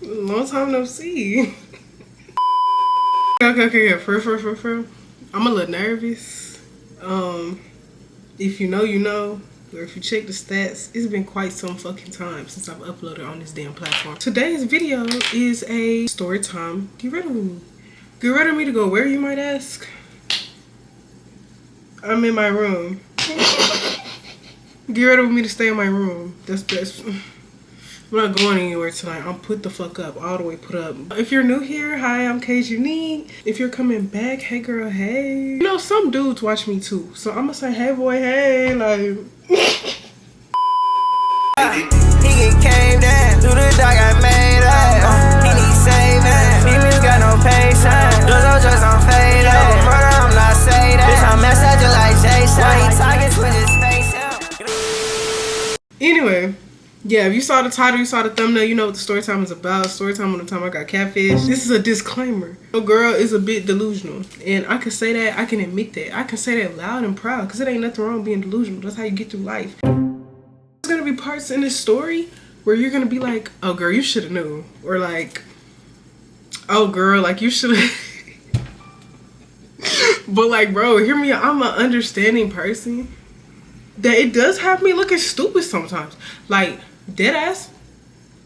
Long time no see. Okay. For real. I'm a little nervous. If you know, you know. Or if you check the stats, it's been quite some fucking time since I've uploaded on this damn platform. Today's video is a story time. Get ready with me. Get ready with me to go where, you might ask? I'm in my room. Get ready with me to stay in my room. That's best. I'm not going anywhere tonight. I'm put the fuck up, all the way put up. If you're new here, hi, I'm kaijunique. If you're coming back, hey girl, hey. You know, some dudes watch me too, so I'm gonna say, hey boy, hey, like. He get came down through the dog I made up. He need saving. Females got no patience. Those are just on fade up. Murder, I'm not saying that. Bitch, I'm messaging like Jason. Why he talking with his face? Anyway. Yeah, if you saw the title, you saw the thumbnail, you know what the story time is about. Story time on the time I got catfish. This is a disclaimer. Your girl is a bit delusional. And I can say that, I can admit that. I can say that loud and proud because it ain't nothing wrong with being delusional. That's how you get through life. There's going to be parts in this story where you're going to be like, oh girl, you should have knew. Or like, oh girl, like you should have. But like, bro, hear me out. I'm an understanding person. That it does have me looking stupid sometimes. Like, dead ass,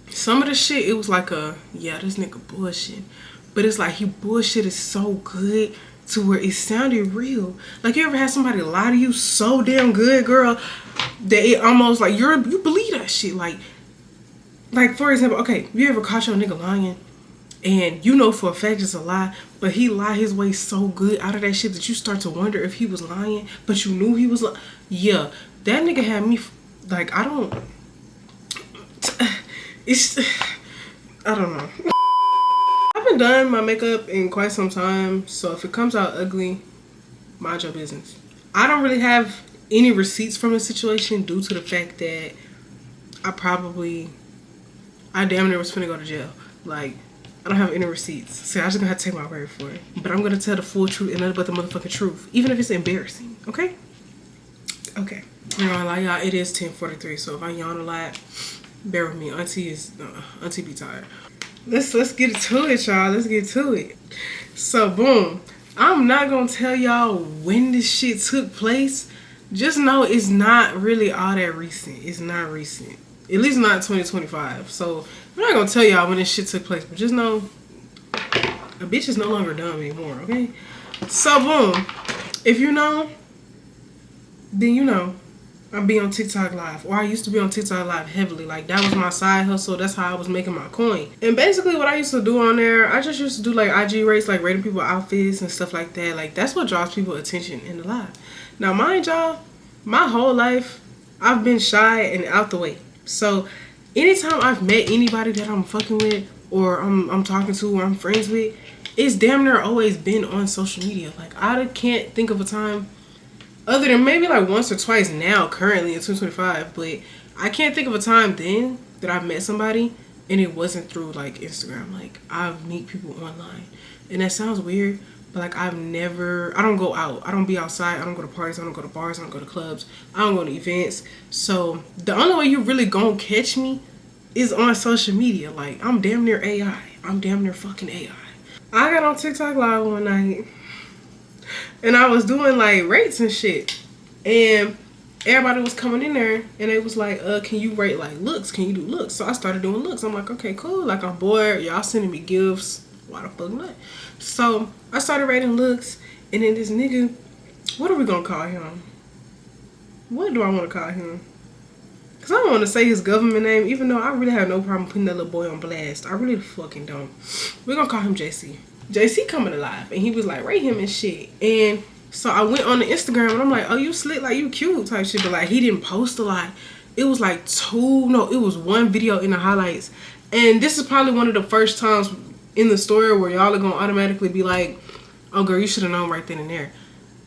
some of the shit, it was like yeah, this nigga bullshit. But it's like he bullshit is so good to where it sounded real. Like, you ever had somebody lie to you so damn good, girl, that it almost like you believe that shit. Like for example, okay, you ever caught your nigga lying and you know for a fact it's a lie, but he lied his way so good out of that shit that you start to wonder if he was lying, but you knew he was lying. Yeah, that nigga had me like, I don't know. I haven't done my makeup in quite some time, so if it comes out ugly, mind your business. I don't really have any receipts from the situation due to the fact that I damn near was finna go to jail. Like, I don't have any receipts, so I just gonna have to take my word for it. But I'm gonna tell the full truth and nothing but the motherfucking truth, even if it's embarrassing. Okay? Okay. I'm not gonna lie, y'all. It is 10:43, so if I yawn a lot, bear with me. Auntie be tired. Let's get to it, y'all. Let's get to it. So boom, I'm not gonna tell y'all when this shit took place. Just know it's not really all that recent. It's not recent. At least not 2025. So I'm not gonna tell y'all when this shit took place, but just know a bitch is no longer dumb anymore, okay? So boom, if you know, then you know. I be on TikTok Live, or I used to be on TikTok Live heavily. Like, that was my side hustle. That's how I was making my coin. And basically what I used to do on there, I just used to do like IG rates, like rating people outfits and stuff like that. Like, that's what draws people attention in the live. Now, mind y'all, my whole life, I've been shy and out the way. So anytime I've met anybody that I'm fucking with, or I'm talking to, or I'm friends with, it's damn near always been on social media. Like, I can't think of a time, other than maybe like once or twice now, currently in 2025, but I can't think of a time then that I've met somebody and it wasn't through like Instagram. Like, I meet people online, and that sounds weird, but like I don't go out. I don't be outside. I don't go to parties. I don't go to bars. I don't go to clubs. I don't go to events. So the only way you really gonna catch me is on social media. Like, I'm damn near AI. I'm damn near fucking AI. I got on TikTok Live one night, and I was doing like rates and shit, and everybody was coming in there and they was like, can you rate like looks? Can you do looks? So I started doing looks. I'm like, okay, cool. Like, I'm bored. Y'all sending me gifts. Why the fuck not? So I started rating looks, and then this nigga, what are we gonna call him? What do I want to call him? Because I don't want to say his government name, even though I really have no problem putting that little boy on blast. I really fucking don't. We're gonna call him JC. JC coming alive, and he was like, rate him and shit. And so I went on the Instagram, and I'm like, oh, you slick, like, you cute type shit. But like, he didn't post a lot. It was like it was one video in the highlights. And this is probably one of the first times in the story where y'all are gonna automatically be like, oh girl, you should have known right then and there.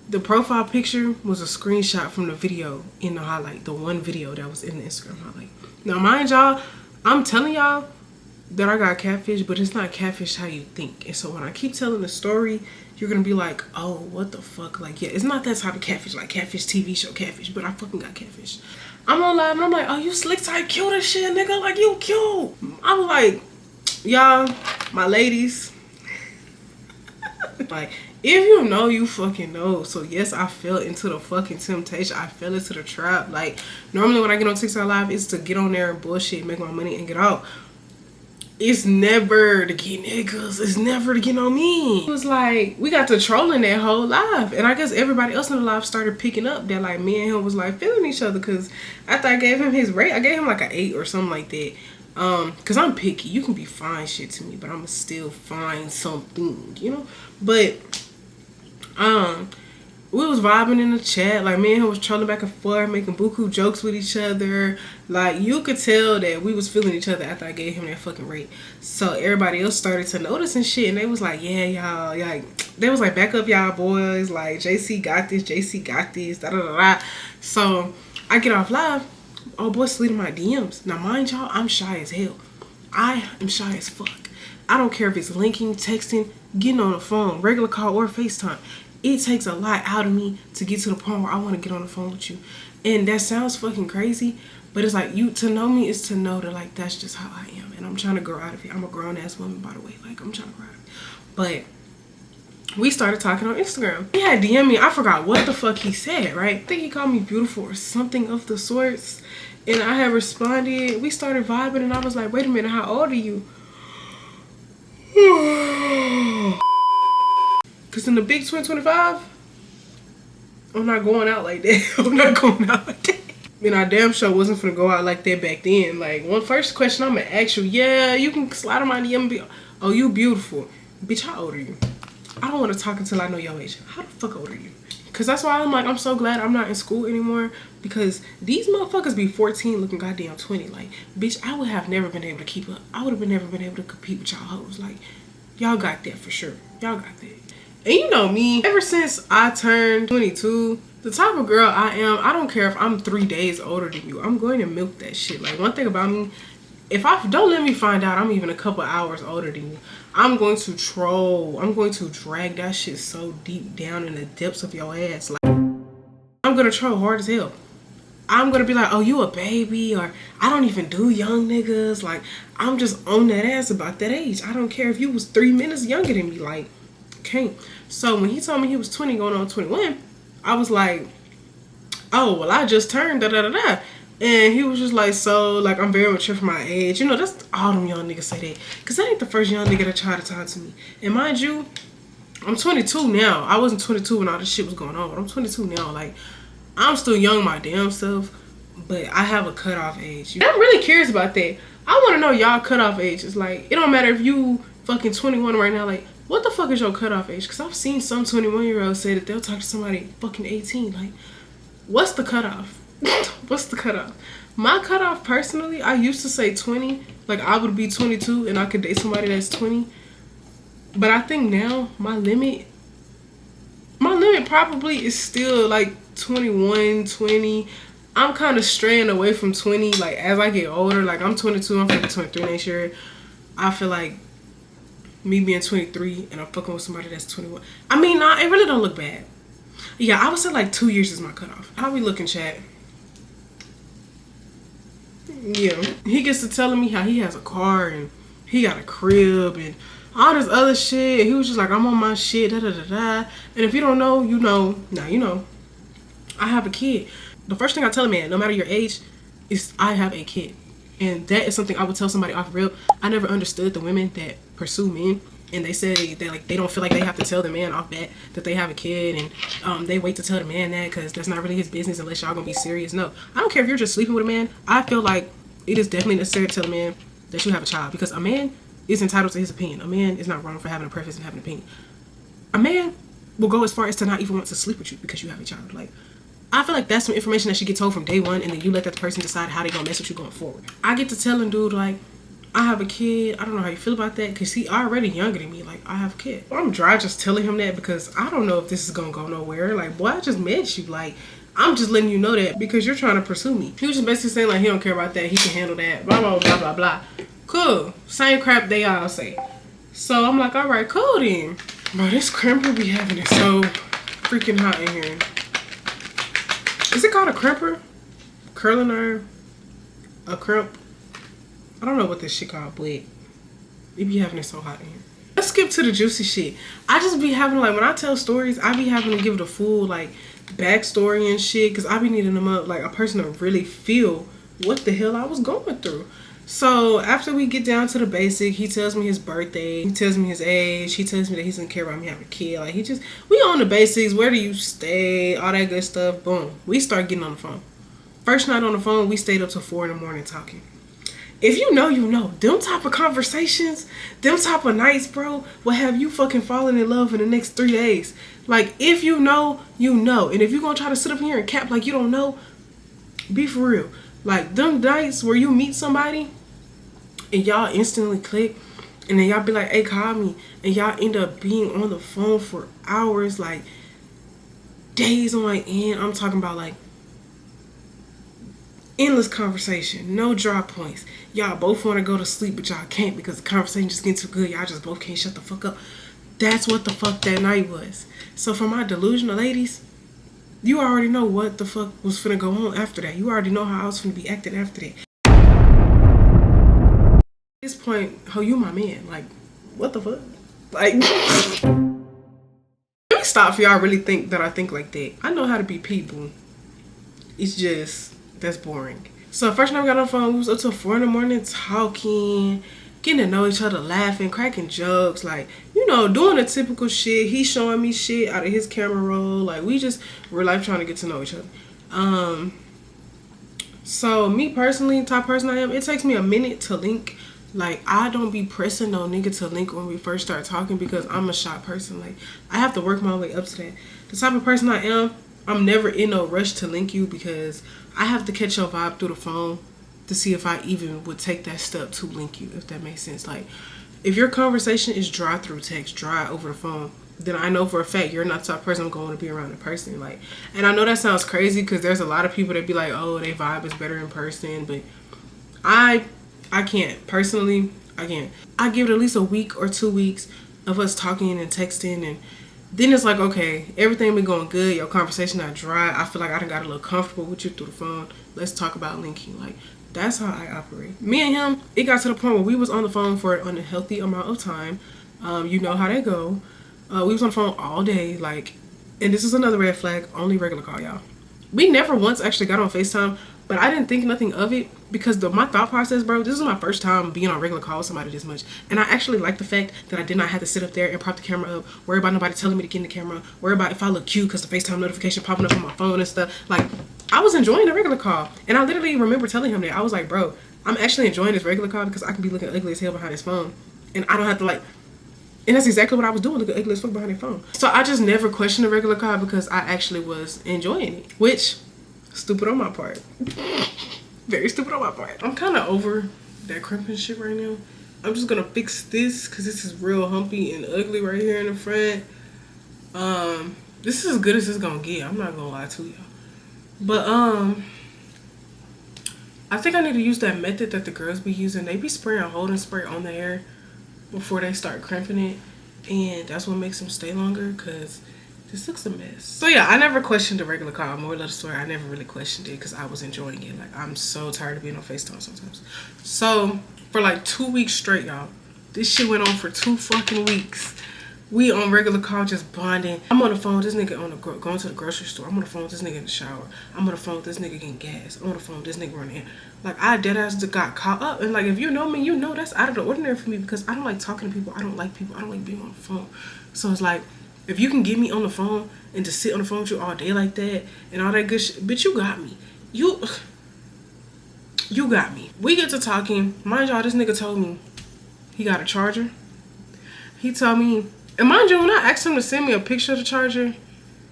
The profile picture was a screenshot from the video in the highlight, the one video that was in the Instagram highlight. Now mind y'all, I'm telling y'all that I got catfish, but it's not catfish how you think. And so when I keep telling the story, you're gonna be like, oh, what the fuck? Like, yeah, it's not that type of catfish, like catfish TV show catfish, but I fucking got catfish. I'm on live and I'm like, oh, you slick type cute as shit, nigga, like, you cute. I'm like, y'all, my ladies, like, if you know, you fucking know. So yes, I fell into the fucking temptation. I fell into the trap. Like, normally when I get on TikTok Live, it's to get on there and bullshit, make my money, and get out. It's never to get niggas. It's never to get on me. It was like, we got to trolling that whole live. And I guess everybody else in the live started picking up that, like, me and him was, like, feeling each other. Because after I gave him his rate, I gave him, like, an 8 or something like that. Because I'm picky. You can be fine shit to me, but I'm still find something, you know? But, we was vibing in the chat. Like, me and him was trolling back and forth, making buku jokes with each other. Like, you could tell that we was feeling each other after I gave him that fucking rate. So everybody else started to notice and shit. And they was like, yeah, y'all. Like, they was like, back up y'all boys. Like, JC got this. JC got this. Da da da da. So I get off live. Oh, boy, slid in my DMs. Now, mind y'all, I'm shy as hell. I am shy as fuck. I don't care if it's linking, texting, getting on the phone, regular call, or FaceTime. It takes a lot out of me to get to the point where I want to get on the phone with you. And that sounds fucking crazy, but it's like, to know me is to know that, like, that's just how I am. And I'm trying to grow out of it. I'm a grown-ass woman, by the way. Like, I'm trying to grow out of it. But we started talking on Instagram. He had DM me. I forgot what the fuck he said, right? I think he called me beautiful or something of the sorts. And I had responded. We started vibing, and I was like, wait a minute, how old are you? Because in the big 2025, I'm not going out like that. I'm not going out like that. I mean, I damn sure wasn't finna go out like that back then. Like, one first question I'm gonna ask you, yeah, you can slide on my DM and be, oh, you beautiful. Bitch, how old are you? I don't want to talk until I know your age. How the fuck old are you? Because that's why I'm like, I'm so glad I'm not in school anymore. Because these motherfuckers be 14 looking goddamn 20. Like, bitch, I would have never been able to keep up. I would have never been able to compete with y'all hoes. Like, y'all got that for sure. Y'all got that. And you know me, ever since I turned 22, the type of girl I am, I don't care if I'm 3 days older than you. I'm going to milk that shit. Like, one thing about me, don't let me find out I'm even a couple hours older than you, I'm going to troll. I'm going to drag that shit so deep down in the depths of your ass. Like, I'm going to troll hard as hell. I'm going to be like, oh, you a baby, or I don't even do young niggas. Like, I'm just on that ass about that age. I don't care if you was 3 minutes younger than me. Like, can't. So when he told me he was 20 going on 21, I was like, oh, well, I just turned da da da da. And he was just like, so, like, I'm very mature for my age. You know, that's all them young niggas say that. Because that ain't the first young nigga that tried to talk to me. And mind you, I'm 22 now. I wasn't 22 when all this shit was going on. But I'm 22 now. Like, I'm still young my damn self. But I have a cutoff age. I'm really curious about that. I want to know y'all cutoff age. It's like, it don't matter if you fucking 21 right now. Like, what the fuck is your cutoff age? Because I've seen some 21-year-olds say that they'll talk to somebody fucking 18. Like, what's the cutoff? What's the cutoff? My cutoff, personally, I used to say 20. Like, I would be 22 and I could date somebody that's 20. But I think now my limit probably is still like 21, 20. I'm kind of straying away from 20. Like, as I get older, like, I'm 22, I'm fucking 23 next year. I feel like me being 23 and I'm fucking with somebody that's 21. I mean, nah, it really don't look bad. Yeah, I would say like 2 years is my cutoff. How we looking, chat? Yeah, he gets to telling me how he has a car and he got a crib and all this other shit. He was just like, I'm on my shit, da da da da. And if you don't know, you know. Now you know. I have a kid. The first thing I tell a man, no matter your age, is I have a kid. And that is something I would tell somebody off real. I never understood the women that pursue men and they say that, like, they don't feel like they have to tell the man off bat that they have a kid, and they wait to tell the man that because that's not really his business unless y'all gonna be serious. No, I don't care if you're just sleeping with a man. I feel like it is definitely necessary to tell a man that you have a child, because a man is entitled to his opinion. A man is not wrong for having a preference and having an opinion. A man will go as far as to not even want to sleep with you because you have a child. Like, I feel like that's some information that should get told from day one, and then you let that person decide how they gonna mess with you going forward. I get to telling dude, like, I have a kid. I don't know how you feel about that, because he already younger than me. Like, I have a kid. I'm dry just telling him that because I don't know if this is gonna go nowhere. Like, boy, I just met you. Like, I'm just letting you know that because you're trying to pursue me. He was just basically saying, like, he don't care about that. He can handle that. Blah, blah, blah, blah, blah. Cool. Same crap they all say. So I'm like, all right, cool then. Bro, this crimper be having it so freaking hot in here. Is it called a crimper? Curling iron? A crimp? I don't know what this shit called, but It be having it so hot in here. Let's skip to the juicy shit. I just be having, like, when I tell stories, I be having to give the full, like, backstory and shit, because I be needing them up, like, a person to really feel what the hell I was going through. So after we get down to the basic, he tells me his birthday, he tells me his age, he tells me that he doesn't care about me having a kid. Like, we on the basics, where do you stay, all that good stuff. Boom, we start getting on the phone. First night on the phone, we stayed up till 4 in the morning talking. If you know, you know. Them type of conversations, them type of nights, bro, will have you fucking falling in love in the next 3 days. Like, if you know, you know. And if you're going to try to sit up here and cap like you don't know, be for real. Like, them nights where you meet somebody and y'all instantly click, and then y'all be like, hey, call me. And y'all end up being on the phone for hours, like, days on end. I'm talking about, like, endless conversation, no drop points. Y'all both want to go to sleep, but y'all can't because the conversation just getting too good. Y'all just both can't shut the fuck up. That's what the fuck that night was. So for my delusional ladies, you already know what the fuck was finna go on after that. You already know how I was finna be acting after that. At this point, oh, you my man. Like, what the fuck? Like, let me stop for y'all really think that I think like that. I know how to be people. It's just, that's boring. So first night we got on the phone, we was up till 4 in the morning talking, getting to know each other, laughing, cracking jokes, like, you know, doing the typical shit. He showing me shit out of his camera roll. Like, we just real life trying to get to know each other. So me personally, type person I am, it takes me a minute to link. Like, I don't be pressing no nigga to link when we first start talking because I'm a shy person. Like, I have to work my way up to that. The type of person I am, I'm never in no rush to link you because I have to catch your vibe through the phone to see if I even would take that step to link you, if that makes sense. Like, if your conversation is dry through text, dry over the phone, then I know for a fact you're not the type of person I'm going to be around in person. Like, and I know that sounds crazy because there's a lot of people that be like, oh, their vibe is better in person, but I can't. Personally, I can't. I give it at least a week or 2 weeks of us talking and texting, and then it's like, okay, everything been going good. Your conversation not dry. I feel like I done got a little comfortable with you through the phone. Let's talk about linking. Like, that's how I operate. Me and him, it got to the point where we was on the phone for an unhealthy amount of time. You know how that go. We was on the phone all day. Like, and this is another red flag. Only regular call, y'all. We never once actually got on FaceTime, but I didn't think nothing of it because my thought process, bro, this is my first time being on regular call with somebody this much. And I actually like the fact that I did not have to sit up there and prop the camera up, worry about nobody telling me to get in the camera, worry about if I look cute because the FaceTime notification popping up on my phone and stuff. Like, I was enjoying the regular call. And I literally remember telling him that. I was like, bro, I'm actually enjoying this regular call because I can be looking ugly as hell behind his phone. And I don't have to, like, and that's exactly what I was doing, looking ugly as fuck behind his phone. So I just never questioned the regular call because I actually was enjoying it, which, stupid on my part. Very stupid on my part. I'm kind of over that crimping shit right now. I'm just gonna fix this because this is real humpy and ugly right here in the front. This is as good as it's gonna get. I'm not gonna lie to y'all. But I think I need to use that method that the girls be using. They be spraying holding spray on the hair before they start crimping it, and that's what makes them stay longer because this looks a mess. So yeah, I never questioned the regular call. More or less story, I never really questioned it because I was enjoying it. Like, I'm so tired of being on FaceTime sometimes. So for like 2 weeks straight, y'all, this shit went on for 2 fucking weeks. We on regular call just bonding. I'm on the phone with this nigga going to the grocery store. I'm on the phone with this nigga in the shower. I'm on the phone with this nigga getting gas. I'm on the phone with this nigga running in. Like, I deadass got caught up. And like, if you know me, you know that's out of the ordinary for me because I don't like talking to people. I don't like people. I don't like being on the phone. So it's like, if you can get me on the phone and just sit on the phone with you all day like that and all that good shit, bitch, you got me. You got me. We get to talking. Mind y'all, this nigga told me he got a charger. He told me, and mind you, when I asked him to send me a picture of the charger,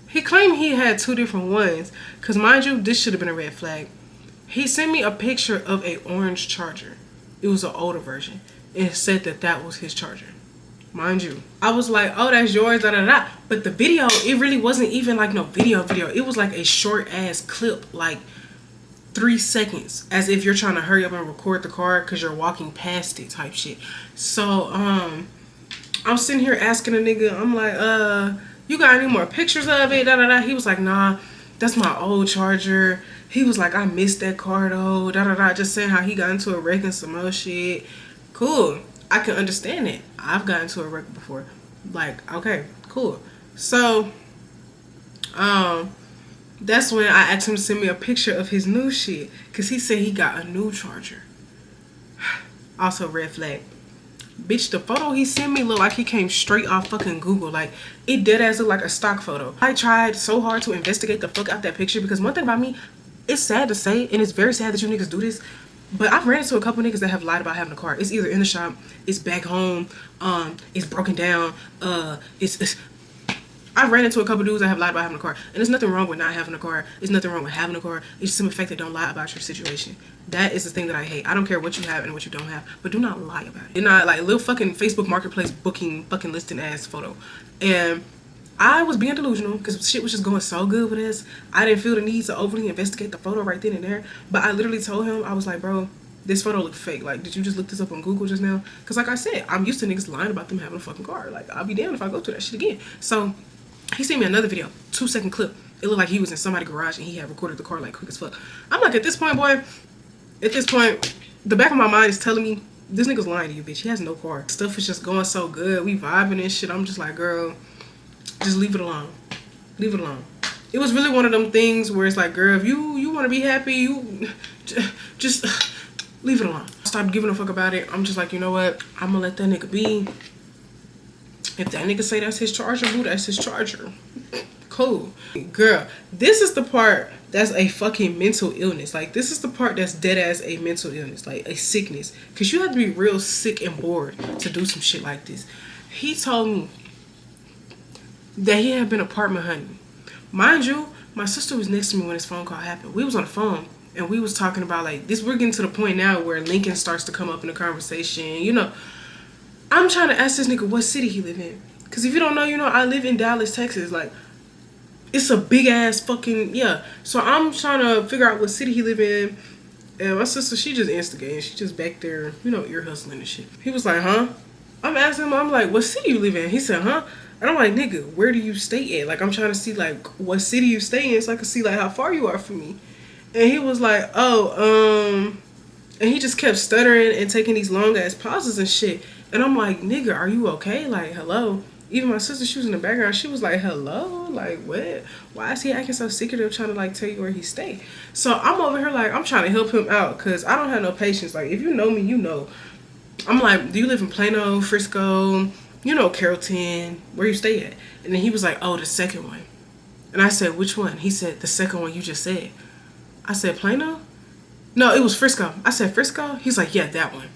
he claimed he had 2 different ones. Because mind you, this should have been a red flag. He sent me a picture of a orange charger. It was an older version. And said that that was his charger. Mind you, I was like, oh, that's yours, da da da. But the video, it really wasn't even like no video. It was like a short ass clip, like 3 seconds, as if you're trying to hurry up and record the car because you're walking past it type shit. So I'm sitting here asking a nigga, I'm like, you got any more pictures of it, da da da. He was like, nah, that's my old charger. He was like, I missed that car though, da da da. Just saying how he got into a wreck and some other shit. Cool. I can understand it. I've gotten to a wreck before. Like, okay, cool. So, that's when I asked him to send me a picture of his new shit. Because he said he got a new charger. Also, red flag. Bitch, the photo he sent me looked like he came straight off fucking Google. Like, it dead ass looked like a stock photo. I tried so hard to investigate the fuck out that picture. Because one thing about me, it's sad to say, and it's very sad that you niggas do this, but I've ran into a couple niggas that have lied about having a car. It's either in the shop, it's back home, it's broken down, I've ran into a couple dudes that have lied about having a car. And there's nothing wrong with not having a car. There's nothing wrong with having a car. It's just the fact that don't lie about your situation. That is the thing that I hate. I don't care what you have and what you don't have, but do not lie about it. You're not like little fucking Facebook Marketplace booking fucking listing ass photo. And I was being delusional because shit was just going so good with us. I didn't feel the need to overly investigate the photo right then and there. But I literally told him, I was like, bro, this photo looked fake. Like, did you just look this up on Google just now? Because like I said, I'm used to niggas lying about them having a fucking car. Like, I'll be damned if I go through that shit again. So he sent me another video, 2-second clip. It looked like he was in somebody's garage and he had recorded the car like quick as fuck. I'm like, at this point, boy, the back of my mind is telling me, this nigga's lying to you, bitch. He has no car. Stuff is just going so good. We vibing and shit. I'm just like, girl, just leave it alone. Leave it alone. It was really one of them things where it's like, girl, if you want to be happy, you just leave it alone. Stop giving a fuck about it. I'm just like, you know what? I'm gonna let that nigga be. If that nigga say that's his charger, boo, that's his charger. Cool. Girl, this is the part that's a fucking mental illness. Like, this is the part that's dead as a mental illness, like a sickness. Because you have to be real sick and bored to do some shit like this. He told me that he had been apartment hunting. Mind you, my sister was next to me when this phone call happened. We was on the phone and we was talking about like this. We're getting to the point now where Lincoln starts to come up in the conversation. You know, I'm trying to ask this nigga what city he live in. Because if you don't know, you know, I live in Dallas, Texas. Like, it's a big ass fucking, yeah. So I'm trying to figure out what city he live in. And my sister, she just instigating. She just back there, you know, ear hustling and shit. He was like, huh? I'm asking him, I'm like, what city you live in? He said, huh? And I'm like, nigga, where do you stay at? Like, I'm trying to see, like, what city you stay in so I can see, like, how far you are from me. And he was like, oh, and he just kept stuttering and taking these long-ass pauses and shit. And I'm like, nigga, are you okay? Like, hello? Even my sister, she was in the background. She was like, hello? Like, what? Why is he acting so secretive trying to, like, tell you where he stay? So I'm over here, like, I'm trying to help him out because I don't have no patience. Like, if you know me, you know. I'm like, do you live in Plano, Frisco, you know, Carrollton, where you stay at? And then he was like, oh, the second one. And I said, which one? He said, the second one you just said. I said, Plano? No, it was Frisco. I said, Frisco? He's like, yeah, that one.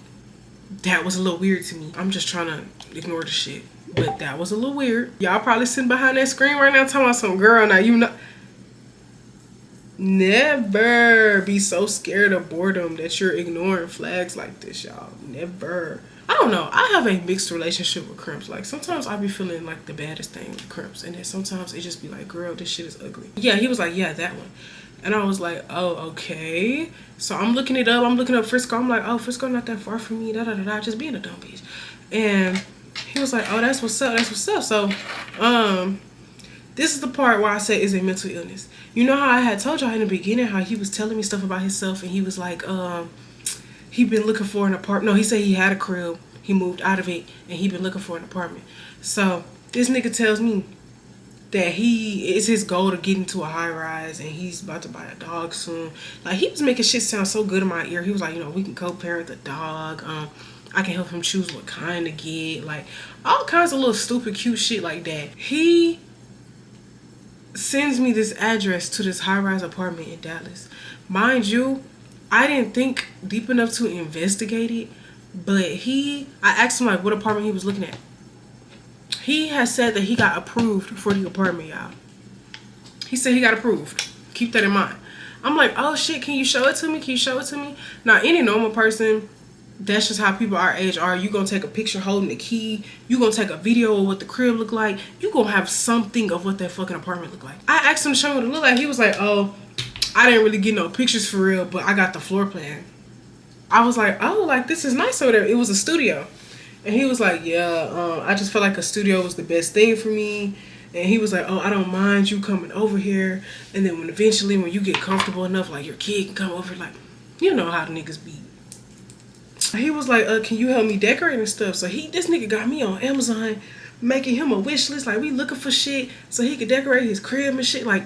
That was a little weird to me. I'm just trying to ignore the shit. But that was a little weird. Y'all probably sitting behind that screen right now talking about some girl. Now, you know. Never be so scared of boredom that you're ignoring flags like this, y'all. Never. I don't know. I have a mixed relationship with crimps. Like, sometimes I be feeling like the baddest thing with crimps. And then sometimes it just be like, girl, this shit is ugly. Yeah, he was like, yeah, that one. And I was like, oh, okay. So I'm looking it up. I'm looking up Frisco. I'm like, oh, Frisco not that far from me. Da-da-da-da. Just being a dumb bitch. And he was like, oh, that's what's up. That's what's up. So, this is the part where I say is a mental illness. You know how I had told y'all in the beginning how he was telling me stuff about himself and he was like, he been looking for an apartment. No, he said he had a crib. He moved out of it and he been looking for an apartment. So this nigga tells me that it's his goal to get into a high rise and he's about to buy a dog soon. Like, he was making shit sound so good in my ear. He was like, you know, we can co-parent the dog. I can help him choose what kind to get. Like, all kinds of little stupid cute shit like that. He sends me this address to this high-rise apartment in Dallas. Mind you, I didn't think deep enough to investigate it, but I asked him like what apartment he was looking at. He has said that he got approved for the apartment, y'all. He said he got approved. Keep that in mind. I'm like, oh shit, can you show it to me? Can you show it to me? Now, any normal person, that's just how people our age are. You gonna take a picture holding the key. You gonna take a video of what the crib look like. You gonna have something of what that fucking apartment look like. I asked him to show me what it looked like. He was like, oh, I didn't really get no pictures for real, but I got the floor plan. I was like, oh, like, this is nice over there. It was a studio. And he was like, yeah, I just felt like a studio was the best thing for me. And he was like, oh, I don't mind you coming over here. And then when you get comfortable enough, like, your kid can come over, like, you know how the niggas be. He was like, can you help me decorate and stuff? So this nigga got me on Amazon making him a wish list. Like, we looking for shit so he could decorate his crib and shit. Like,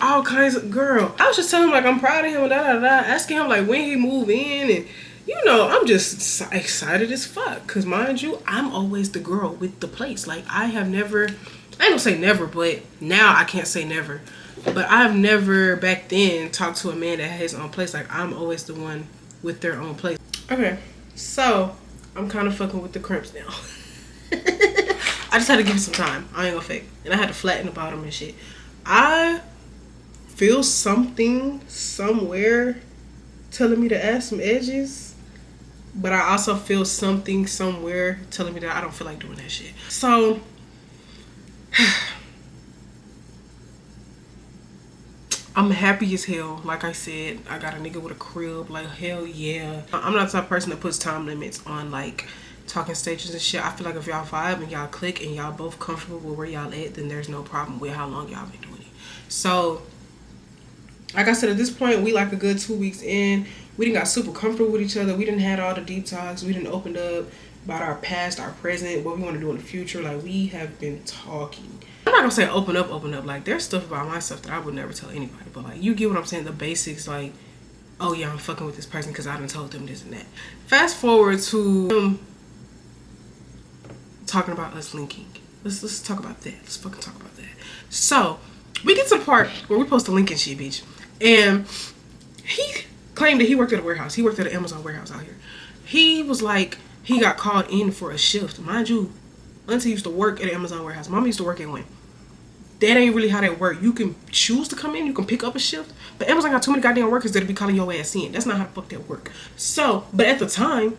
all kinds of, girl. I was just telling him, like, I'm proud of him and asking him, like, when he move in. And, you know, I'm just excited as fuck. Because, mind you, I'm always the girl with the place. Like, I ain't gonna say never, but now I can't say never. But I've never back then talked to a man that had his own place. Like, I'm always the one with their own place. Okay, so I'm kind of fucking with the crimps now. I just had to give it some time. I ain't gonna fake. And I had to flatten the bottom and shit. I feel something somewhere telling me to add some edges. But I also feel something somewhere telling me that I don't feel like doing that shit. So I'm happy as hell. Like I said, I got a nigga with a crib. Like, hell yeah. I'm not the type of person that puts time limits on, like, talking stages and shit. I feel like if y'all vibe and y'all click and y'all both comfortable with where y'all at, then there's no problem with how long y'all been doing it. So, like I said, at this point, we like a good 2 weeks in. We done got super comfortable with each other. We done had all the deep talks. We done opened up about our past, our present, what we want to do in the future. Like, we have been talking. I'm not gonna say open up. Like, there's stuff about myself that I would never tell anybody. But, like, you get what I'm saying? The basics, like, oh yeah, I'm fucking with this person because I done told them this and that. Fast forward to him talking about us linking. Let's talk about that. Let's fucking talk about that. So, we get to the part where we're supposed to link and shit, bitch. And he claimed that he worked at a warehouse. He worked at an Amazon warehouse out here. He was like, he got called in for a shift. Mind you, Auntie used to work at an Amazon warehouse. Mama used to work at one. That ain't really how that work. You can choose to come in. You can pick up a shift. But Amazon got too many goddamn workers that'll be calling your ass in. That's not how the fuck that work. So, but at the time,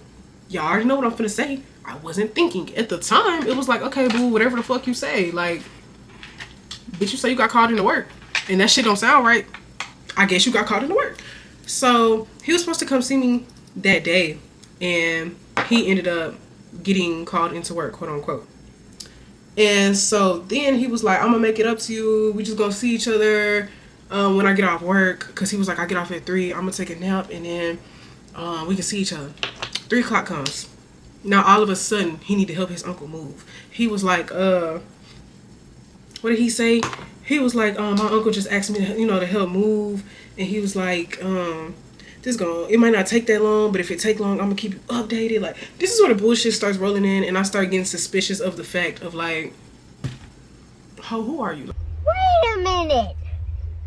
y'all already know what I'm finna say. I wasn't thinking. At the time, it was like, okay, boo, whatever the fuck you say. Like, bitch, you say you got called into work. And that shit don't sound right. I guess you got called into work. So, he was supposed to come see me that day. And he ended up getting called into work, quote unquote. And so then he was like, I'm gonna make it up to you. We just gonna see each other when I get off work. Because he was like, I get off at 3. I'm gonna take a nap and then we can see each other. 3 o'clock comes. Now all of a sudden he need to help his uncle move. He was like, what did he say? He was like, my uncle just asked me to, to help move. And he was like, it might not take that long, but if it take long, I'm gonna keep you updated. Like, this is where the bullshit starts rolling in, and I start getting suspicious of the fact of, like, who are you? Wait a minute.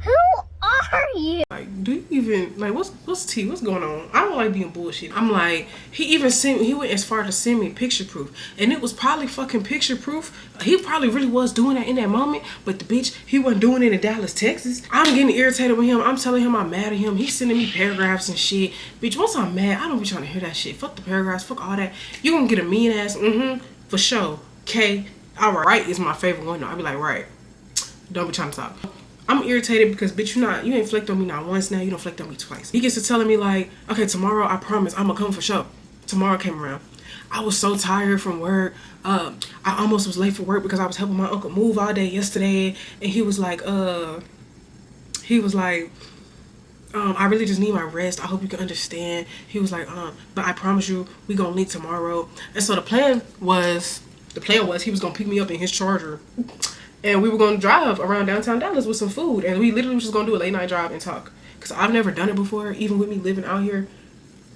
Who are you? Like, do you even, like, what's tea? What's going on? I don't like being bullshit. I'm like, he went as far to send me picture proof. And it was probably fucking picture proof. He probably really was doing that in that moment. But the bitch, he wasn't doing it in Dallas, Texas. I'm getting irritated with him. I'm telling him I'm mad at him. He's sending me paragraphs and shit. Bitch, once I'm mad, I don't be trying to hear that shit. Fuck the paragraphs. Fuck all that. You gonna get a mean ass, for sure. Okay, alright is my favorite one. I'll be like, right. Don't be trying to talk. I'm irritated because, bitch, you ain't flaked on me not once now. You don't flaked on me twice. He gets to telling me, like, okay, tomorrow, I promise, I'm gonna come for sure. Tomorrow came around. I was so tired from work. I almost was late for work because I was helping my uncle move all day yesterday. And he was like, I really just need my rest. I hope you can understand. He was like, but I promise you, we gonna link tomorrow. And so the plan was he was gonna pick me up in his Charger. And we were going to drive around downtown Dallas with some food. And we literally was just going to do a late night drive and talk. Because I've never done it before. Even with me living out here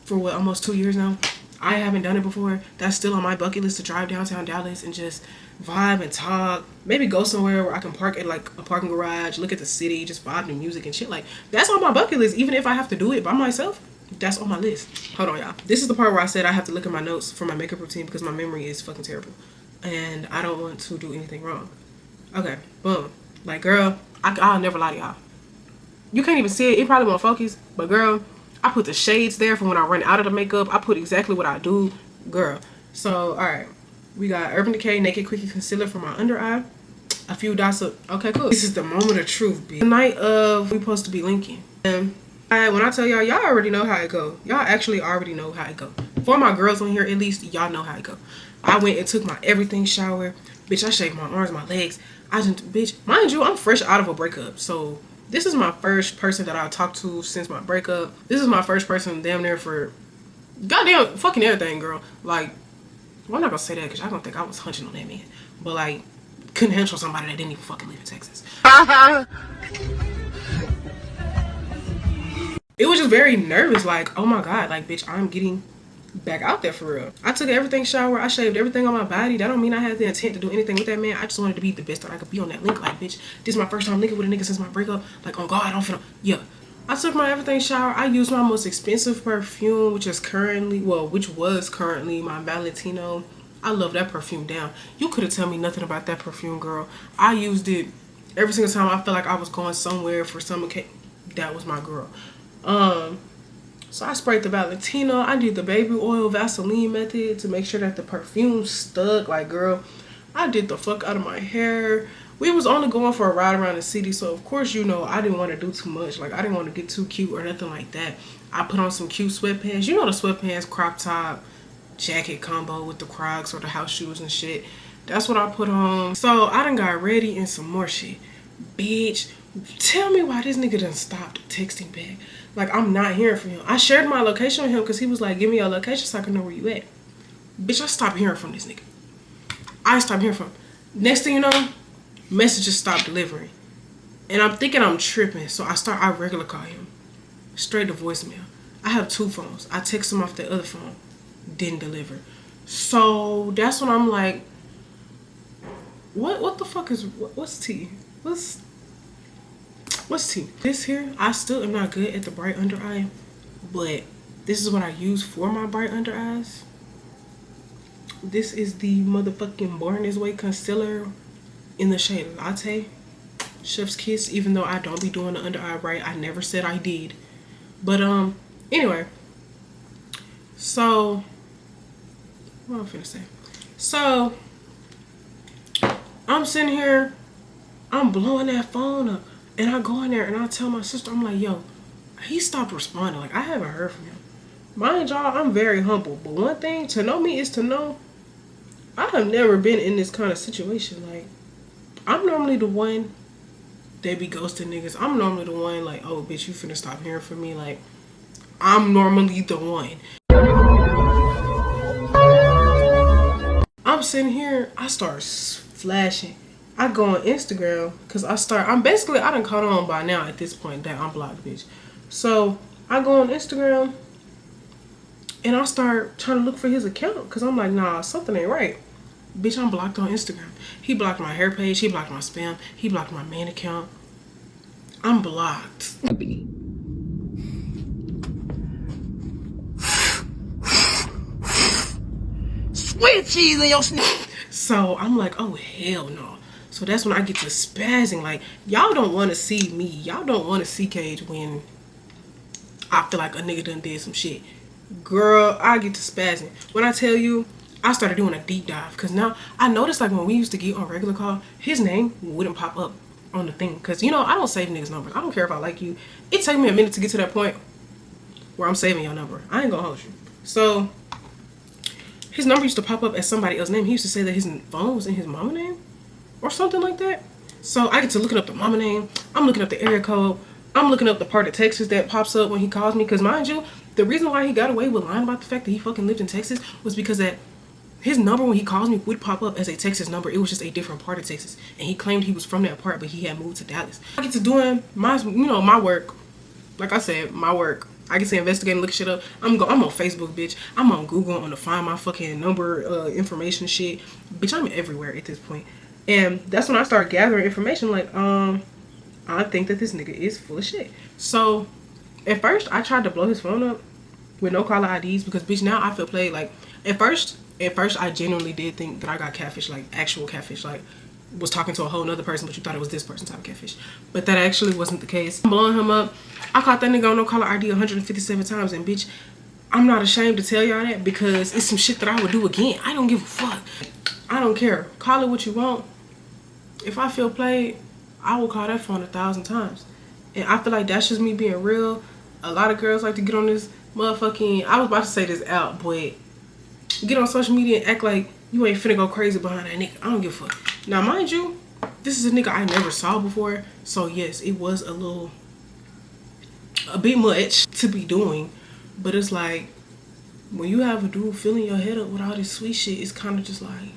for, almost 2 years now. I haven't done it before. That's still on my bucket list, to drive downtown Dallas and just vibe and talk. Maybe go somewhere where I can park at, like, a parking garage. Look at the city. Just vibe to music and shit. Like, that's on my bucket list. Even if I have to do it by myself, that's on my list. Hold on, y'all. This is the part where I said I have to look at my notes for my makeup routine. Because my memory is fucking terrible. And I don't want to do anything wrong. Okay, boom. Like, girl, I'll never lie to y'all. You can't even see it. It probably won't focus. But, girl, I put the shades there for when I run out of the makeup. I put exactly what I do. Girl. So, alright. We got Urban Decay Naked Quickie Concealer for my under eye. A few dots of... Okay, cool. This is the moment of truth, bitch. The night of we supposed to be linking. And when I tell y'all, y'all already know how it go. Y'all actually already know how it go. For my girls on here, at least, y'all know how it go. I went and took my everything shower. Bitch, I shaved my arms, my legs. Bitch, mind you, I'm fresh out of a breakup. So, this is my first person that I talked to since my breakup. This is my first person damn near for goddamn fucking everything, girl. Like, well, I'm not gonna say that because I don't think I was hunching on that man. But like, couldn't handle somebody that didn't even fucking live in Texas. It was just very nervous. Like, oh my god, like, bitch, I'm getting back out there for real. I took everything shower. I shaved everything on my body. That don't mean I had the intent to do anything with that man. I just wanted to be the best that I could be on that link. Like, bitch, this is my first time linking with a nigga since my breakup. Like, oh god, I don't feel. Yeah. I took my everything shower. I used my most expensive perfume, which was currently my Valentino. I love that perfume down. You couldn't tell me nothing about that perfume, girl. I used it every single time I felt like I was going somewhere for some occasion. That was my girl. So I sprayed the Valentino. I did the baby oil Vaseline method to make sure that the perfume stuck. Like, girl, I did the fuck out of my hair. We was only going for a ride around the city, so of course, you know, I didn't want to do too much. Like, I didn't want to get too cute or nothing like that. I put on some cute sweatpants. You know, the sweatpants, crop top, jacket combo with the Crocs or the house shoes and shit. That's what I put on. So I done got ready and some more shit. Bitch, tell me why this nigga done stopped texting back. Like, I'm not hearing from him. I shared my location with him because he was like, give me your location so I can know where you at. Bitch, I stopped hearing from this nigga. I stopped hearing from him. Next thing you know, messages stopped delivering. And I'm thinking I'm tripping. So I regular call him. Straight to voicemail. I have 2 phones. I text him off the other phone. Didn't deliver. So that's when I'm like, what the fuck is, what's T? What's T? This here, I still am not good at the bright under eye, but this is what I use for my bright under eyes. This is the motherfucking Born This Way concealer in the shade Latte. Chef's Kiss, even though I don't be doing the under eye right. I never said I did. But anyway. So what am I finna say? So I'm sitting here, I'm blowing that phone up, and I go in there and I tell my sister, I'm like, yo, he stopped responding. Like, I haven't heard from him. Mind y'all, I'm very humble, but one thing to know me is to know I have never been in this kind of situation. Like, I'm normally the one that be ghosting niggas. I'm normally the one like, oh bitch, you finna stop hearing from me. Like, I'm normally the one. I'm sitting here, I start flashing. I go on Instagram because I done caught on by now at this point that I'm blocked, bitch. So I go on Instagram and I start trying to look for his account because I'm like, nah, something ain't right. Bitch, I'm blocked on Instagram. He blocked my hair page. He blocked my spam. He blocked my main account. I'm blocked. Sweet cheese in your sneak. So I'm like, oh hell no. So that's when I get to spazzing. Like, y'all don't want to see me. Y'all don't want to see Cage when I feel like a nigga done did some shit. Girl, I get to spazzing. When I tell you, I started doing a deep dive. Because now I noticed, like, when we used to get on regular call, his name wouldn't pop up on the thing. Because, you know, I don't save niggas' numbers. I don't care if I like you. It take me a minute to get to that point where I'm saving your number. I ain't gonna hold you. So his number used to pop up as somebody else's name. He used to say that his phone was in his mama name or something like that. So I get to looking up the mama name. I'm looking up the area code. I'm looking up the part of Texas that pops up when he calls me. Because mind you, the reason why he got away with lying about the fact that he fucking lived in Texas was because that his number when he calls me would pop up as a Texas number. It was just a different part of Texas. And he claimed he was from that part, but he had moved to Dallas. I get to doing my, you know, my work. Like I said, my work. I get to investigate and look shit up. I'm on Facebook, bitch. I'm on Google on to find my fucking number, information shit. Bitch, I'm everywhere at this point. And that's when I start gathering information. Like, I think that this nigga is full of shit. So at first, I tried to blow his phone up with no caller IDs because, bitch, now I feel played. Like, at first, I genuinely did think that I got catfish, like actual catfish, like was talking to a whole nother person, but you thought it was this person type of catfish. But that actually wasn't the case. I'm blowing him up. I caught that nigga on no caller ID 157 times, and bitch, I'm not ashamed to tell y'all that because it's some shit that I would do again. I don't give a fuck. I don't care. Call it what you want. If I feel played, I will call that phone 1,000 times. And I feel like that's just me being real. A lot of girls like to get on this motherfucking, I was about to say this out, but get on social media and act like you ain't finna go crazy behind that nigga. I don't give a fuck. Now, mind you, this is a nigga I never saw before. So, yes, it was a bit much to be doing. But it's like, when you have a dude filling your head up with all this sweet shit, it's kind of just like,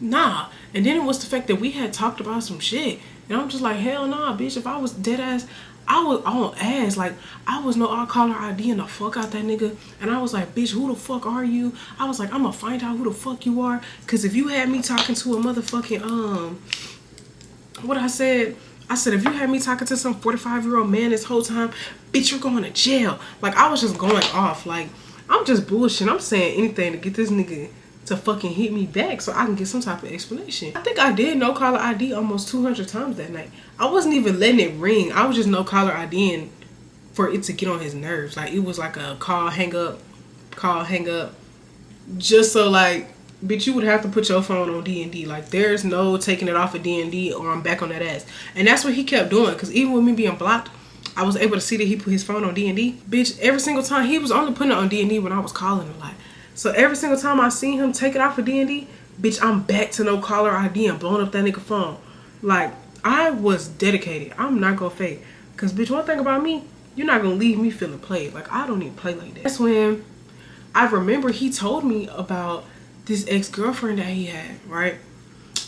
nah. And then it was the fact that we had talked about some shit, and I'm just like, hell nah, bitch. If I was dead ass, I was on ass. Like, I was no caller ID and the fuck out that nigga. And I was like, bitch, who the fuck are you? I was like, I'm gonna find out who the fuck you are. Cause if you had me talking to a motherfucking, what I said, if you had me talking to some 45-year-old man this whole time, bitch, you're going to jail. Like, I was just going off. Like, I'm just bullshit. I'm saying anything to get this nigga to fucking hit me back so I can get some type of explanation. I think I did no caller ID almost 200 times that night. I wasn't even letting it ring. I was just no caller IDing for it to get on his nerves. Like, it was like a call, hang up, just so, like, bitch, you would have to put your phone on D&D. Like, there's no taking it off of D&D or I'm back on that ass. And that's what he kept doing. Because even with me being blocked, I was able to see that he put his phone on D&D. Bitch, every single time, he was only putting it on D&D when I was calling a lot. So every single time I seen him take it off of D&D, bitch, I'm back to no caller ID and blowing up that nigga phone. Like, I was dedicated. I'm not gonna fake. Because, bitch, one thing about me, you're not gonna leave me feeling played. Like, I don't even play like that. That's when I remember he told me about this ex-girlfriend that he had, right?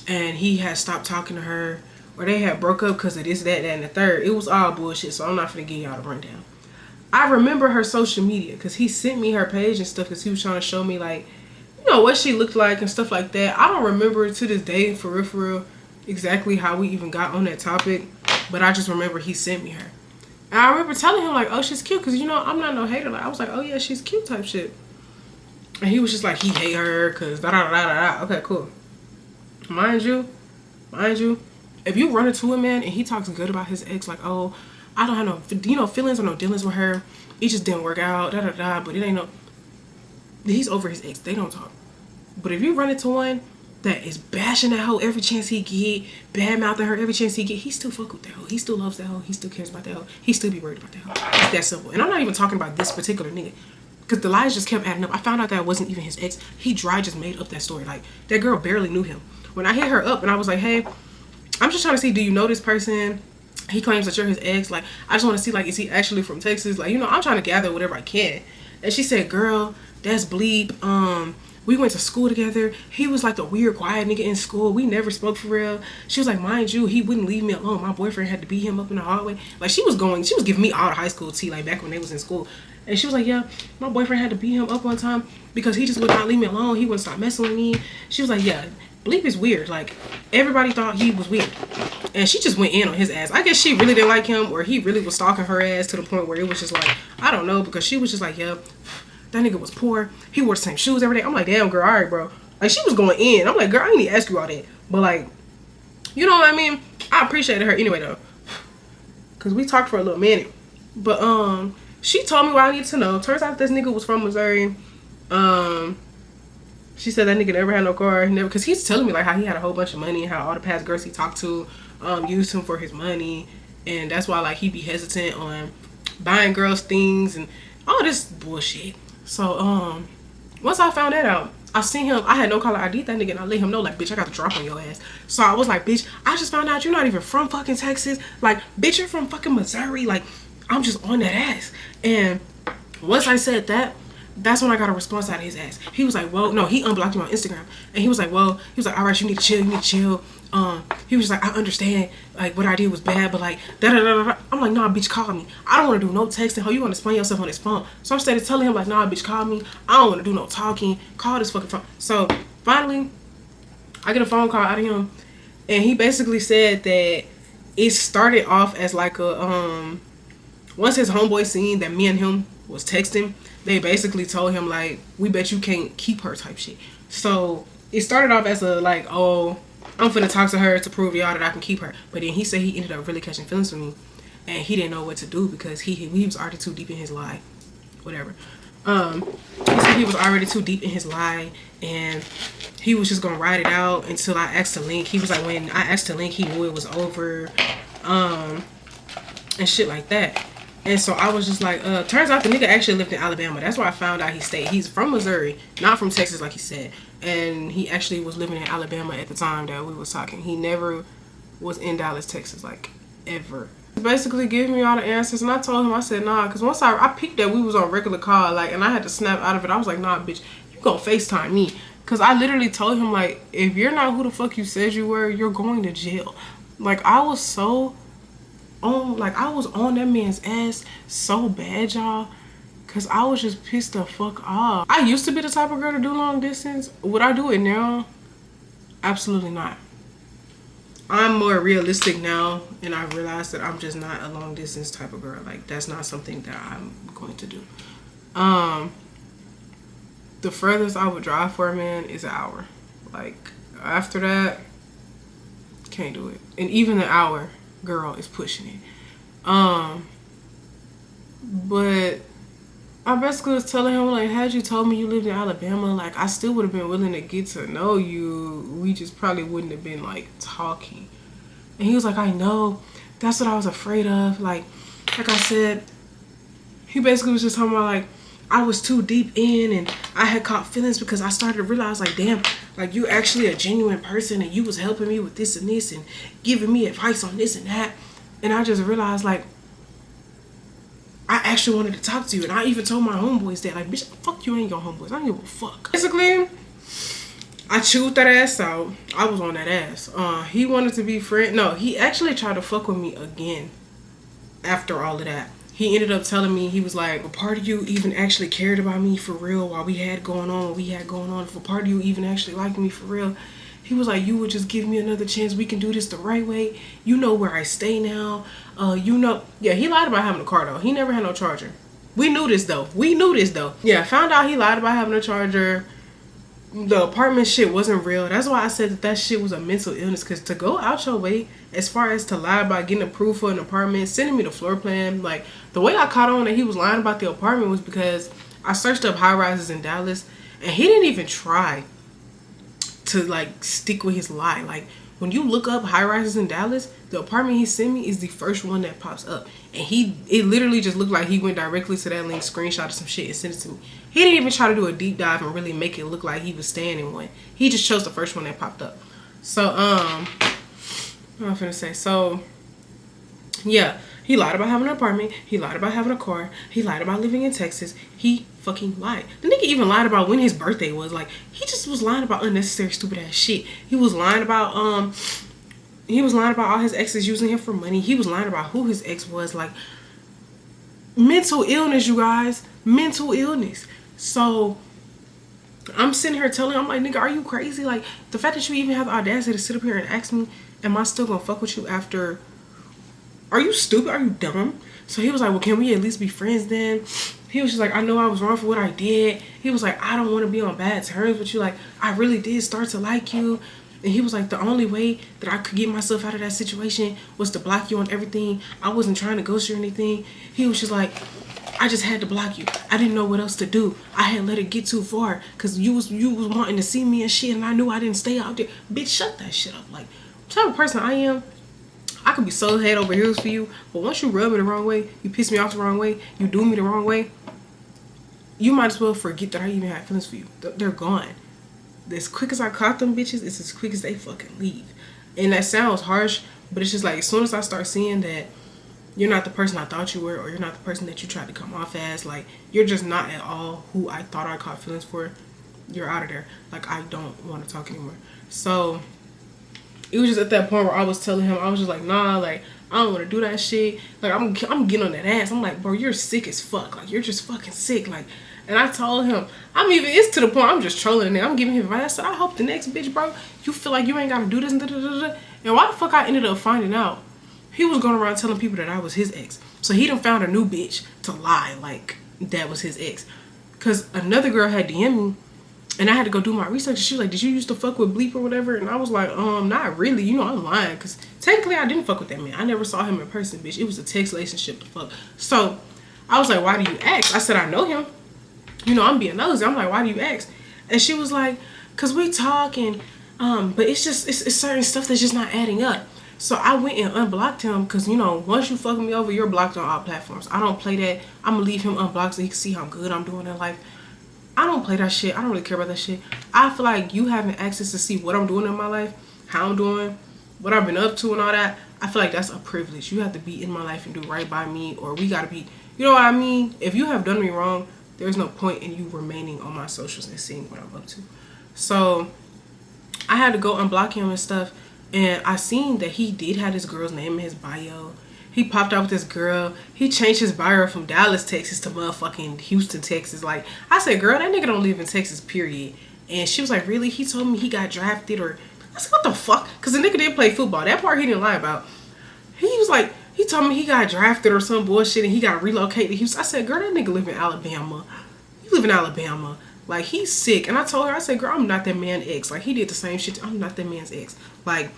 And he had stopped talking to her, or they had broke up because of this, that, and the third. It was all bullshit, so I'm not finna give y'all the rundown. I remember her social media because he sent me her page and stuff because he was trying to show me, like, you know, what she looked like and stuff like that. I don't remember to this day, for real, exactly how we even got on that topic, but I just remember he sent me her. And I remember telling him, like, oh, she's cute, because, you know, I'm not no hater. Like, I was like, oh, yeah, she's cute type shit. And he was just like, he hate her because da-da-da-da-da. Okay, cool. Mind you, if you run into a man and he talks good about his ex, like, oh, I don't have no, you know, feelings or no dealings with her. It just didn't work out, da-da-da, but it ain't no, he's over his ex. They don't talk. But if you run into one that is bashing that hoe every chance he get, bad-mouthing her every chance he get, he still fuck with that hoe. He still loves that hoe. He still cares about that hoe. He still be worried about that hoe. It's that simple. And I'm not even talking about this particular nigga. Because the lies just kept adding up. I found out that it wasn't even his ex. He dry just made up that story. Like, that girl barely knew him. When I hit her up and I was like, hey, I'm just trying to see, do you know this person? He claims that you're his ex. Like, I just want to see, like, is he actually from Texas? Like, you know, I'm trying to gather whatever I can. And she said, girl, that's bleep. We went to school together. He was like the weird, quiet nigga in school. We never spoke for real. She was like, mind you, he wouldn't leave me alone. My boyfriend had to beat him up in the hallway. Like, she was giving me all the high school tea, like, back when they was in school. And she was like, yeah, my boyfriend had to beat him up one time because he just would not leave me alone. He wouldn't stop messing with me. She was like, yeah, bleep is weird. Like, everybody thought he was weird. And she just went in on his ass. I guess she really didn't like him, or he really was stalking her ass to the point where it was just like, I don't know, because she was just like, yeah, that nigga was poor. He wore the same shoes every day. I'm like, damn, girl, all right, bro. Like, she was going in. I'm like, girl, I didn't even ask you all that. But, like, you know what I mean? I appreciated her anyway, though. Because we talked for a little minute. But, she told me what I needed to know. Turns out this nigga was from Missouri. She said that nigga never had no car. Never, because he's telling me, like, how he had a whole bunch of money, how all the past girls he talked to used him for his money. And that's why, like, he be hesitant on buying girls things and all this bullshit. So, once I found that out, I seen him. I had no caller ID that nigga, and I let him know, like, bitch, I got the drop on your ass. So I was like, bitch, I just found out you're not even from fucking Texas. Like, bitch, you're from fucking Missouri. Like, I'm just on that ass. And once I said that, that's when I got a response out of his ass. He was like, well, no, he unblocked me on Instagram. And he was like, well, he was like, all right, you need to chill. He was like, I understand, like, what I did was bad, but, like, da-da-da-da-da. I'm like, nah, bitch, call me. I don't want to do no texting. How you want to explain yourself on this phone? So I'm started telling him, like, nah, bitch, call me. I don't want to do no talking. Call this fucking phone. So finally, I get a phone call out of him, and he basically said that it started off as like a, once his homeboy seen that me and him was texting, they basically told him, like, we bet you can't keep her type shit. So it started off as a, like, oh, I'm finna talk to her to prove y'all that I can keep her. But then he said he ended up really catching feelings for me, and he didn't know what to do because he was already too deep in his lie. Whatever. He said he was already too deep in his lie, and he was just gonna ride it out until I asked to link. He was like, when I asked to link, he knew it was over, and shit like that. And so I was just like, turns out the nigga actually lived in Alabama. That's where I found out he stayed. He's from Missouri, not from Texas like he said. And he actually was living in Alabama at the time that we was talking. He never was in Dallas, Texas, like, ever. Basically giving me all the answers, and I told him, I said nah, because once I peeked that we was on regular call, like, and I had to snap out of it. I was like, nah bitch, you gonna FaceTime me, because I literally told him, like, if you're not who the fuck you said you were, you're going to jail. Like, I was so on, like, I was on that man's ass so bad, y'all, because I was just pissed the fuck off. I used to be the type of girl to do long distance. Would I do it now? Absolutely not. I'm more realistic now, and I realized that I'm just not a long distance type of girl. Like, that's not something that I'm going to do. The furthest I would drive for a man is an hour. Like, after that, can't do it. And even an hour, girl, is pushing it. But I basically was telling him, like, had you told me you lived in Alabama, like, I still would have been willing to get to know you. We just probably wouldn't have been, like, talking. And he was like, I know. That's what I was afraid of. Like I said, he basically was just talking about, like, I was too deep in and I had caught feelings because I started to realize, like, damn, like, you actually a genuine person and you was helping me with this and this and giving me advice on this and that. And I just realized, like, I actually wanted to talk to you. And I even told my homeboys that, like, bitch, fuck you and your homeboys. I don't give a fuck. Basically, I chewed that ass out. I was on that ass. He wanted to be friend. No, he actually tried to fuck with me again after all of that. He ended up telling me, he was like, a part of you even actually cared about me for real while we had going on what we had going on. If a part of you even actually liked me for real, he was like, you would just give me another chance. We can do this the right way. You know where I stay now. You know. Yeah, he lied about having a car, though. He never had no charger. We knew this, though. Yeah, found out he lied about having a charger. The apartment shit wasn't real. That's why I said that shit was a mental illness. Because to go out your way, as far as to lie about getting approved for an apartment, sending me the floor plan, like, the way I caught on that he was lying about the apartment was because I searched up high rises in Dallas, and he didn't even try to, like, stick with his lie. Like, when you look up high rises in Dallas, the apartment he sent me is the first one that pops up. And it literally just looked like he went directly to that link, screenshotted some shit and sent it to me. He didn't even try to do a deep dive and really make it look like he was staying in one. He just chose the first one that popped up. So, what am I finna say? So, yeah, he lied about having an apartment. He lied about having a car. He lied about living in Texas. He fucking lied. The nigga even lied about when his birthday was. Like, he just was lying about unnecessary stupid ass shit. He was lying about all his exes using him for money. He was lying about who his ex was. Like, mental illness, you guys. Mental illness. So I'm sitting here telling him, I'm like, nigga, are you crazy? Like, the fact that you even have the audacity to sit up here and ask me, am I still gonna fuck with you after? Are you stupid? Are you dumb? So he was like, well, can we at least be friends then? He was just like, I know I was wrong for what I did. He was like, I don't want to be on bad terms with you. Like, I really did start to like you. And he was like, the only way that I could get myself out of that situation was to block you on everything. I wasn't trying to ghost you or anything. He was just like, I just had to block you. I didn't know what else to do. I had let it get too far because you was wanting to see me and shit, and I knew I didn't stay out there. Bitch, shut that shit up. Like, the type of person I am, I could be so head over heels for you, but once you rub me the wrong way, you piss me off the wrong way, you do me the wrong way, you might as well forget that I even had feelings for you. They're gone. As quick as I caught them bitches, it's as quick as they fucking leave. And that sounds harsh, but it's just like, as soon as I start seeing that you're not the person I thought you were, or you're not the person that you tried to come off as, like, you're just not at all who I thought I caught feelings for, you're out of there. Like, I don't want to talk anymore. So it was just at that point where I was telling him, I was just like, nah, like, I don't want to do that shit. Like, I'm getting on that ass. I'm like, bro, you're sick as fuck. Like, you're just fucking sick. Like, and I told him, it's to the point I'm just trolling it. I'm giving him advice. I said, I hope the next bitch, bro, you feel like you ain't got to do this and da-da-da-da. And why the fuck I ended up finding out? He was going around telling people that I was his ex. So he done found a new bitch to lie like that was his ex. Because another girl had DM'd me, and I had to go do my research. She was like, did you used to fuck with Bleep or whatever? And I was like, not really. You know, I'm lying. Because technically I didn't fuck with that man. I never saw him in person, bitch. It was a text relationship to fuck. So I was like, why do you ask? I said, I know him. You know, I'm being nosy. I'm like, why do you ask? And she was like, because we talk and, but it's just, it's certain stuff that's just not adding up. So I went and unblocked him because, you know, once you fucking me over, you're blocked on all platforms. I don't play that. I'm going to leave him unblocked so he can see how good I'm doing in life. I don't play that shit. I don't really care about that shit. I feel like you having access to see what I'm doing in my life, how I'm doing, what I've been up to and all that, I feel like that's a privilege. You have to be in my life and do right by me, or we gotta be, you know what I mean? If you have done me wrong, there's no point in you remaining on my socials and seeing what I'm up to. So I had to go unblock him and stuff, and I seen that he did have this girl's name in his bio. He popped out with this girl. He changed his bio from Dallas, Texas to motherfucking Houston, Texas. Like, I said, girl, that nigga don't live in Texas, period. And she was like, really? He told me he got drafted, or I said, what the fuck? Because the nigga didn't play football. That part he didn't lie about. He was like, he told me he got drafted or some bullshit and he got relocated to Houston. I said, girl, that nigga live in Alabama. You live in Alabama. Like, he's sick. And I told her, I said, girl, I'm not that man's ex. Like, he did the same shit. I'm not that man's ex. Like,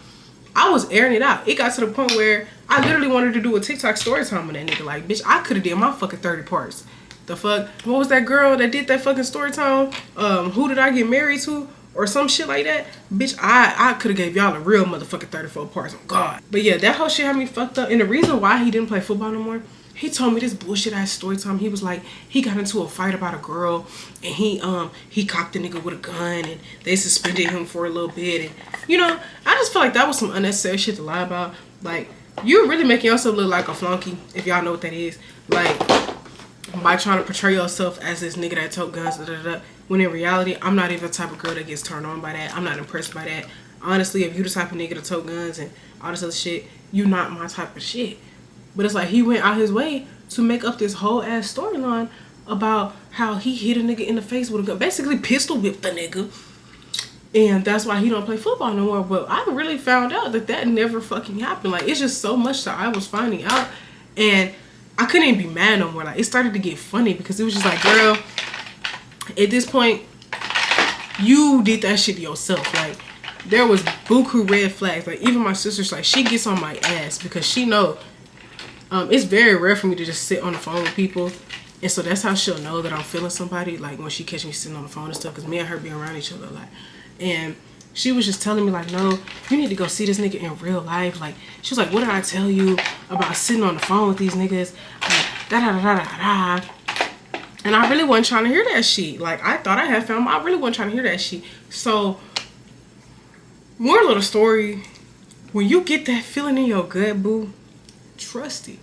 I was airing it out. It got to the point where I literally wanted to do a TikTok story time with that nigga. Like, bitch, I could have did my fucking 30 parts. The fuck? What was that girl that did that fucking story time? Who did I get married to? Or some shit like that. Bitch, I could have gave y'all a real motherfucking 34 parts. Oh, God. But yeah, that whole shit had me fucked up. And the reason why he didn't play football no more, he told me this bullshit ass story time. He was like, he got into a fight about a girl, and he cocked the nigga with a gun, and they suspended him for a little bit. And, you know, I just feel like that was some unnecessary shit to lie about. Like, you're really making yourself look like a flunky, if y'all know what that is. Like, by trying to portray yourself as this nigga that took guns, when in reality, I'm not even the type of girl that gets turned on by that. I'm not impressed by that. Honestly, if you the type of nigga to tote guns and all this other shit, you're not my type of shit. But it's like he went out his way to make up this whole ass storyline about how he hit a nigga in the face with a gun. Basically pistol whipped the nigga. And that's why he don't play football no more. But I really found out that never fucking happened. Like, it's just so much that I was finding out. And I couldn't even be mad no more. Like, it started to get funny because it was just like, girl, at this point, you did that shit to yourself. Like, there was buku red flags. Like, even my sister's like, she gets on my ass because she know it's very rare for me to just sit on the phone with people. And so that's how she'll know that I'm feeling somebody, like when she catch me sitting on the phone and stuff, because me and her be around each other a lot. And she was just telling me like, no, you need to go see this nigga in real life. Like, she was like, what did I tell you about sitting on the phone with these niggas? Like, and I really wasn't trying to hear that shit. Like, I thought I had found, I really wasn't trying to hear that shit. So, moral of the story, when you get that feeling in your gut, boo, trust it.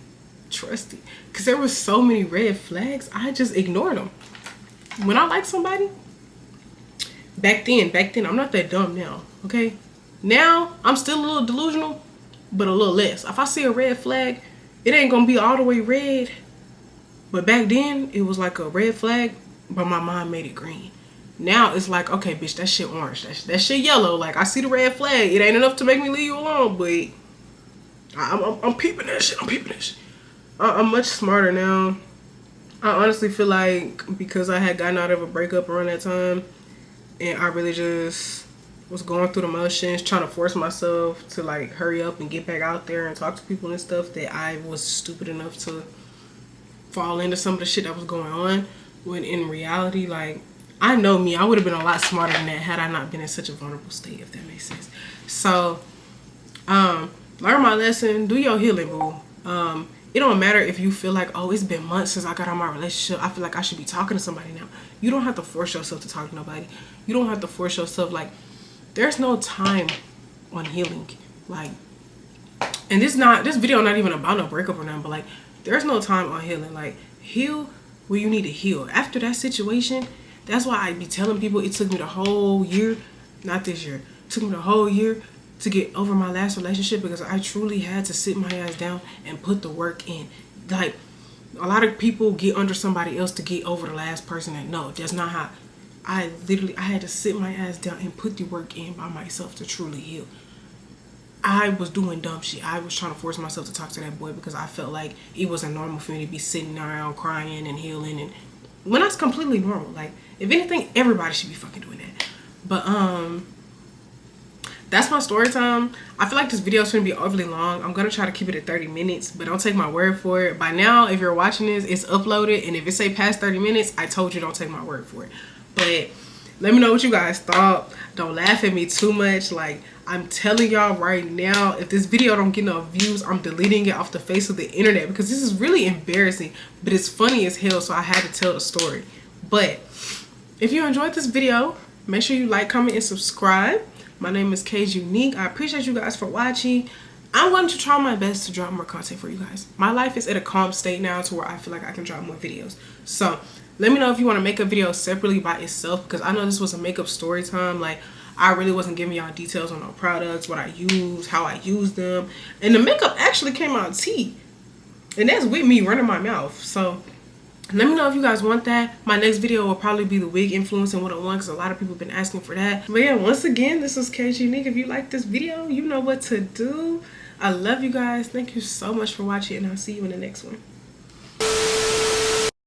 Trust it. Because there was so many red flags, I just ignored them. When I like somebody, back then, I'm not that dumb now, okay? Now, I'm still a little delusional, but a little less. If I see a red flag, it ain't gonna be all the way red. But back then, it was like a red flag, but my mind made it green. Now, it's like, okay, bitch, that shit orange. That shit yellow. Like, I see the red flag. It ain't enough to make me leave you alone, but I'm peeping that shit. I'm peeping that shit. I'm much smarter now. I honestly feel like because I had gotten out of a breakup around that time, and I really just was going through the motions, trying to force myself to like hurry up and get back out there and talk to people and stuff, that I was stupid enough to fall into some of the shit that was going on. When in reality, like, I know me, I would have been a lot smarter than that had I not been in such a vulnerable state, if that makes sense. So, learn my lesson, do your healing, boo. It don't matter if you feel like, oh, it's been months since I got out of my relationship, I feel like I should be talking to somebody now. You don't have to force yourself to talk to nobody. You don't have to force yourself. Like, there's no time on healing. Like, and this video not even about no breakup or nothing, but like, there's no time on healing. Like, heal where you need to heal. After that situation, that's why I be telling people it took me the whole year, not this year, it took me the whole year to get over my last relationship, because I truly had to sit my ass down and put the work in. Like, a lot of people get under somebody else to get over the last person, and no, that's not how. I had to sit my ass down and put the work in by myself to truly heal. I was doing dumb shit. I was trying to force myself to talk to that boy because I felt like it wasn't normal for me to be sitting around crying and healing, and when that's completely normal. Like, if anything, everybody should be fucking doing that. But that's my story time. I feel like this video is going to be overly long. I'm going to try to keep it at 30 minutes, but don't take my word for it. By now, if you're watching this, it's uploaded, and if it say past 30 minutes, I told you don't take my word for it. But let me know what you guys thought. Don't laugh at me too much. Like, I'm telling y'all right now, if this video don't get no views, I'm deleting it off the face of the internet, because this is really embarrassing, but it's funny as hell, so I had to tell the story. But if you enjoyed this video, make sure you like, comment, and subscribe. My name is kaijunique. I appreciate you guys for watching. I'm going to try my best to drop more content for you guys. My life is at a calm state now to where I feel like I can drop more videos. So let me know if you want to make a video separately by itself, because I know this was a makeup story time. Like, I really wasn't giving y'all details on our products, what I use, how I use them. And the makeup actually came out tea. And that's with me running my mouth. So let me know if you guys want that. My next video will probably be the wig influence and 101, because a lot of people have been asking for that. But yeah, once again, this was kaijunique. If you like this video, you know what to do. I love you guys. Thank you so much for watching, and I'll see you in the next one.